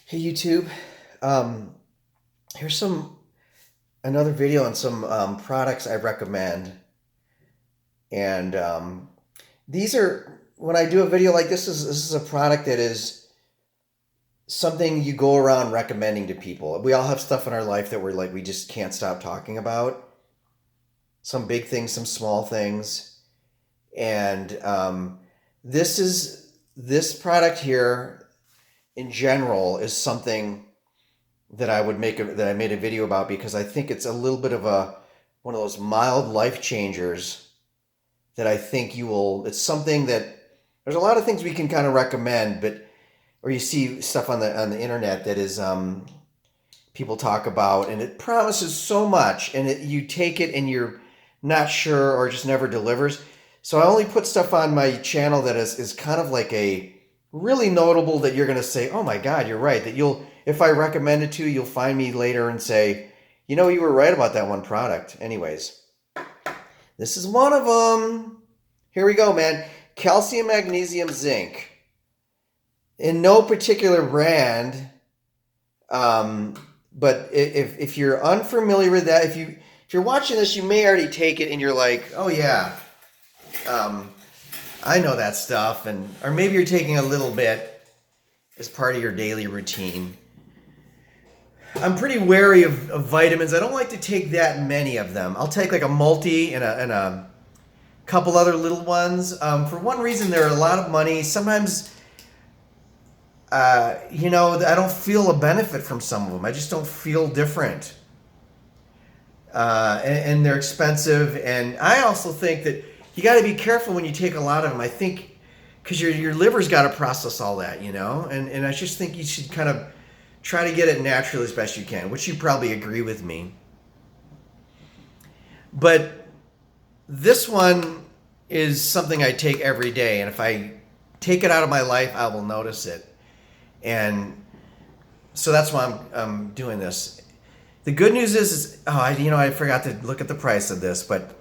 Hey YouTube, um, here's another video on some products I recommend, and these are when I do a video like this is a product that is something you go around recommending to people. We all have stuff in our life that we just can't stop talking about. Some big things, some small things, and this product here in general is something that that I made a video about because I think it's a little bit of one of those mild life changers that I think you will. It's something that there's a lot of things we can kind of recommend, but or you see stuff on the internet that is people talk about, and it promises so much, and you take it and you're not sure or just never delivers. So I only put stuff on my channel that is kind of like a really notable that you're going to say, oh my God, you're right. That you'll, if I recommend it to you, you'll find me later and say, you know, you were right about that one product. Anyways, this is one of them. Here we go, man. Calcium, magnesium, zinc. In no particular brand, but if you're unfamiliar with that, if you're watching this, you may already take it and you're like, oh yeah, I know that stuff, or maybe you're taking a little bit as part of your daily routine. I'm pretty wary of vitamins. I don't like to take that many of them. I'll take like a multi and a couple other little ones. For one reason, they're a lot of money. Sometimes, I don't feel a benefit from some of them. I just don't feel different. And they're expensive. And I also think that you got to be careful when you take a lot of them. I think because your liver's got to process all that, and I just think you should kind of try to get it naturally as best you can, which you probably agree with me. But this one is something I take every day, and if I take it out of my life, I will notice it. And so that's why I'm doing this. The good news is I forgot to look at the price of this, but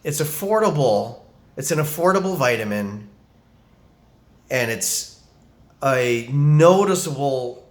it's affordable. It's an affordable vitamin, and it's a noticeable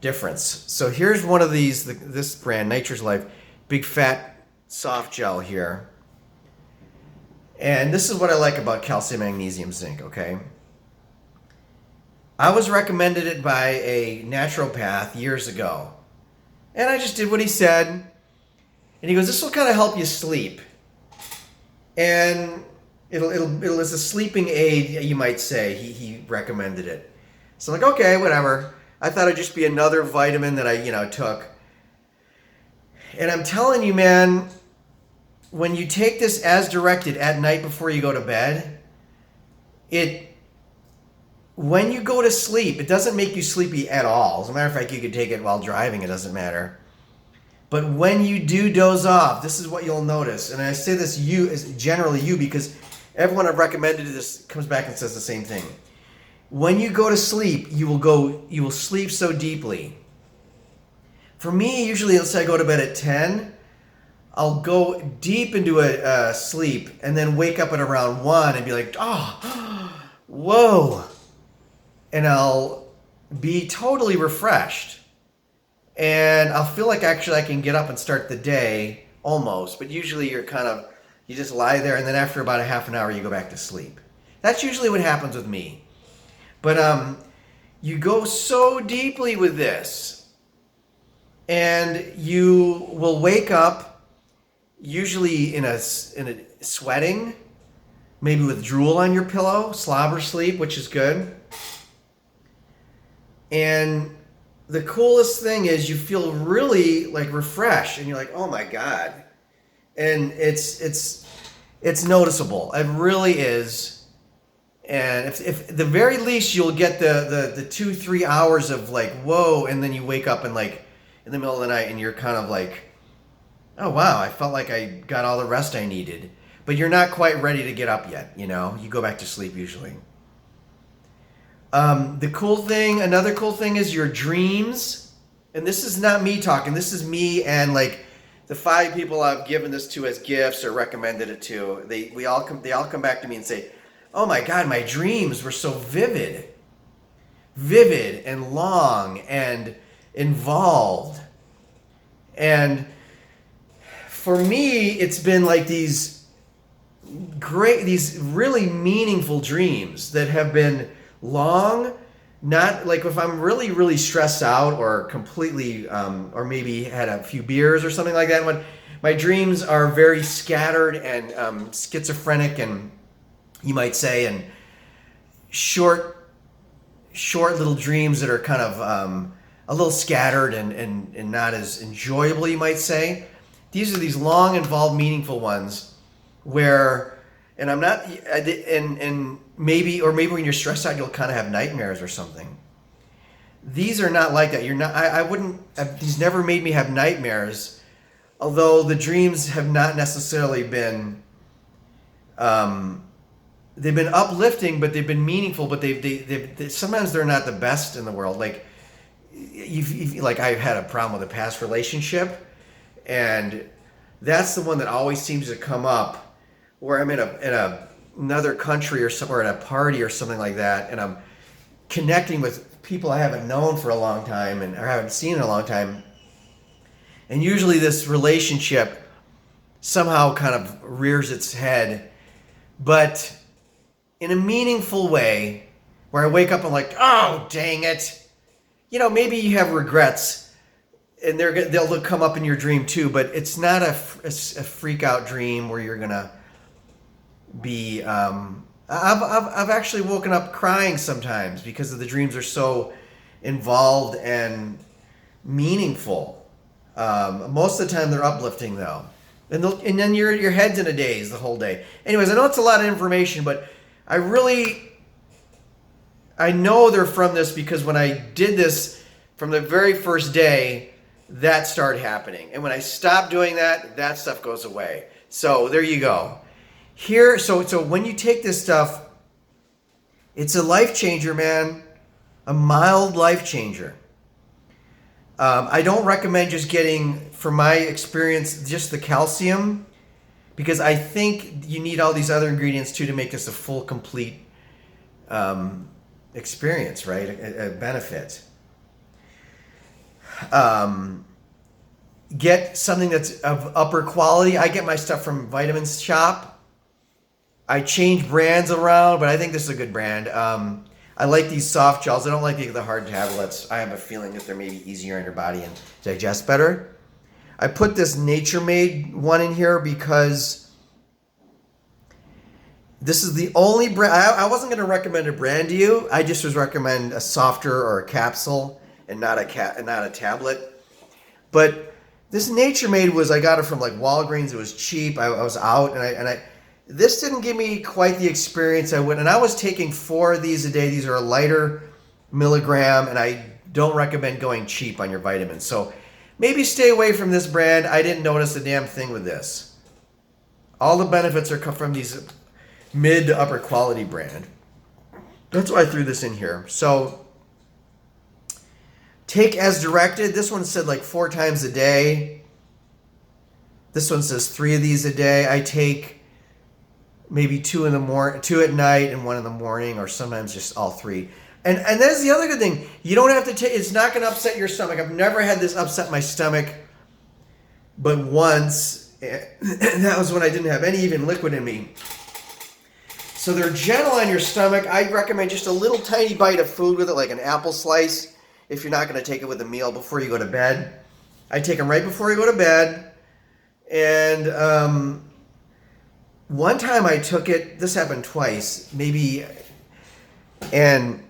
difference. So here's one of these, this brand, Nature's Life, big fat soft gel here. And this is what I like about calcium, magnesium, zinc, okay? I was recommended it by a naturopath years ago. And I just did what he said. And he goes, this will kind of help you sleep. And it'll as a sleeping aid, you might say. He recommended it. So I'm like, okay, whatever. I thought it'd just be another vitamin that I took. And I'm telling you, man, when you take this as directed at night before you go to bed, when you go to sleep, it doesn't make you sleepy at all. As a matter of fact, you could take it while driving, it doesn't matter. But when you do doze off, this is what you'll notice. And I say this generally you, because everyone I've recommended this comes back and says the same thing. When you go to sleep, you will sleep so deeply. For me, usually, let's say I go to bed at 10, I'll go deep into a sleep and then wake up at around 1 and be like, oh, whoa. And I'll be totally refreshed. And I'll feel like actually I can get up and start the day almost. But usually you just lie there, and then after about a half an hour you go back to sleep. That's usually what happens with me. But you go so deeply with this, and you will wake up usually in a sweating, maybe with drool on your pillow, slobber sleep, which is good. And the coolest thing is you feel really like refreshed, and you're like, oh my God. And it's noticeable. It really is. And if the very least you'll get the 2-3 hours of like, whoa, and then you wake up and like in the middle of the night and you're kind of like, oh wow, I felt like I got all the rest I needed. But you're not quite ready to get up yet, you go back to sleep usually. Another cool thing is your dreams. And this is not me talking. This is me and like the 5 people I've given this to as gifts or recommended it to. They all come back to me and say, oh my God, my dreams were so vivid. vivid and long and involved. And for me, it's been like these really meaningful dreams that have been long. Not like if I'm really, really stressed out or completely, or maybe had a few beers or something like that. When my dreams are very scattered and schizophrenic, and you might say, and short little dreams that are kind of a little scattered and not as enjoyable, you might say. These are these long, involved, meaningful ones where, and I'm not, and maybe when you're stressed out, you'll kind of have nightmares or something. These are not like that. These never made me have nightmares, although the dreams have not necessarily been, they've been uplifting, but they've been meaningful, but they sometimes they're not the best in the world. Like, like I've had a problem with a past relationship, and that's the one that always seems to come up, where I'm in another country or somewhere at a party or something like that, and I'm connecting with people I haven't known for a long time or haven't seen in a long time, and usually this relationship somehow kind of rears its head, but in a meaningful way, where I wake up and like, oh, dang it. Maybe you have regrets, and they'll come up in your dream too, but it's not a freak out dream where you're gonna be. I've actually woken up crying sometimes because the dreams are so involved and meaningful. Most of the time they're uplifting though, and then your head's in a daze the whole day. Anyways, I know it's a lot of information, but I know they're from this because when I did this from the very first day, that started happening. And when I stop doing that, that stuff goes away. So there you go. Here, so when you take this stuff, it's a life changer, man. A mild life changer. I don't recommend just getting, from my experience, just the calcium, because I think you need all these other ingredients too to make this a full, complete experience, right? A benefit. Get something that's of upper quality. I get my stuff from Vitamin Shop. I change brands around, but I think this is a good brand. I like these soft gels. I don't like the hard tablets. I have a feeling that they're maybe easier on your body and digest better. I put this Nature Made one in here because this is the only brand. I wasn't going to recommend a brand to you. I just was recommend a softer or a capsule and not a tablet. But this Nature Made I got it from like Walgreens. It was cheap. I was out and I this didn't give me quite the experience I would. And I was taking 4 of these a day. These are a lighter milligram, and I don't recommend going cheap on your vitamins. So maybe stay away from this brand. I didn't notice a damn thing with this. All the benefits are come from these mid to upper quality brand. That's why I threw this in here. So take as directed. This one said like 4 times a day. This one says 3 of these a day. I take maybe 2 in the morning, 2 at night, and 1 in the morning, or sometimes just all 3. And that's the other good thing. You don't have to take. It's not going to upset your stomach. I've never had this upset my stomach, but once, and that was when I didn't have any even liquid in me. So they're gentle on your stomach. I recommend just a little tiny bite of food with it, like an apple slice, if you're not going to take it with a meal before you go to bed. I take them right before you go to bed, and one time I took it, this happened twice, maybe, and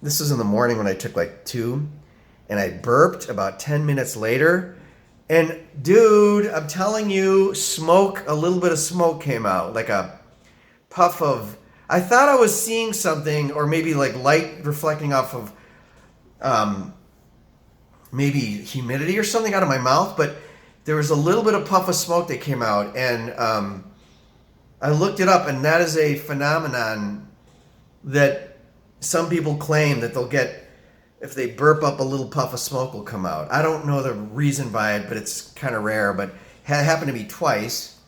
this was in the morning when I took like 2, and I burped about 10 minutes later, and dude, I'm telling you, a little bit of smoke came out, like a puff of, I thought I was seeing something, or maybe like light reflecting off of maybe humidity or something out of my mouth, but there was a little bit of puff of smoke that came out, and I looked it up, and that is a phenomenon that some people claim that they'll get, if they burp up, a little puff of smoke will come out. I don't know the reason by it, but it's kind of rare, but it happened to me twice.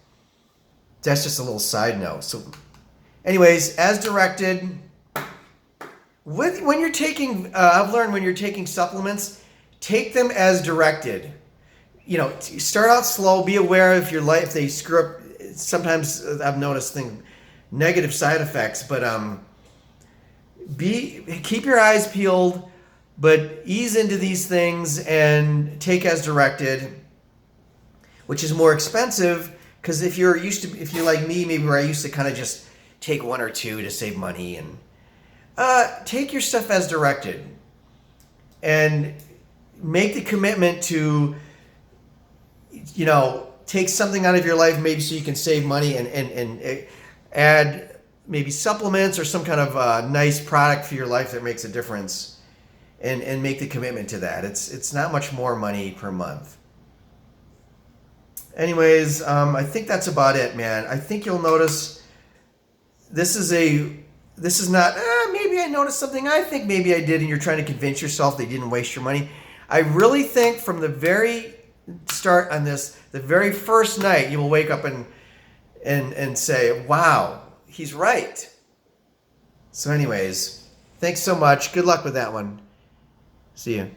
That's just a little side note. So anyways, as directed, when you're taking, I've learned when you're taking supplements, take them as directed. You know, start out slow. Be aware if your life they screw up. Sometimes I've noticed negative side effects, but keep your eyes peeled, but ease into these things and take as directed, which is more expensive. Because if you're like me, maybe where I used to kind of just take one or two to save money, and take your stuff as directed, and make the commitment to, you know, take something out of your life maybe so you can save money, and add maybe supplements or some kind of nice product for your life that makes a difference, and make the commitment to that. It's not much more money per month. Anyways, I think that's about it, man. I think you'll notice this is not, maybe I noticed something. I think maybe I did, and you're trying to convince yourself that you didn't waste your money. I really think from the very start on this, the very first night, you will wake up and say, wow, he's right. So anyways, thanks so much. Good luck with that one. See you.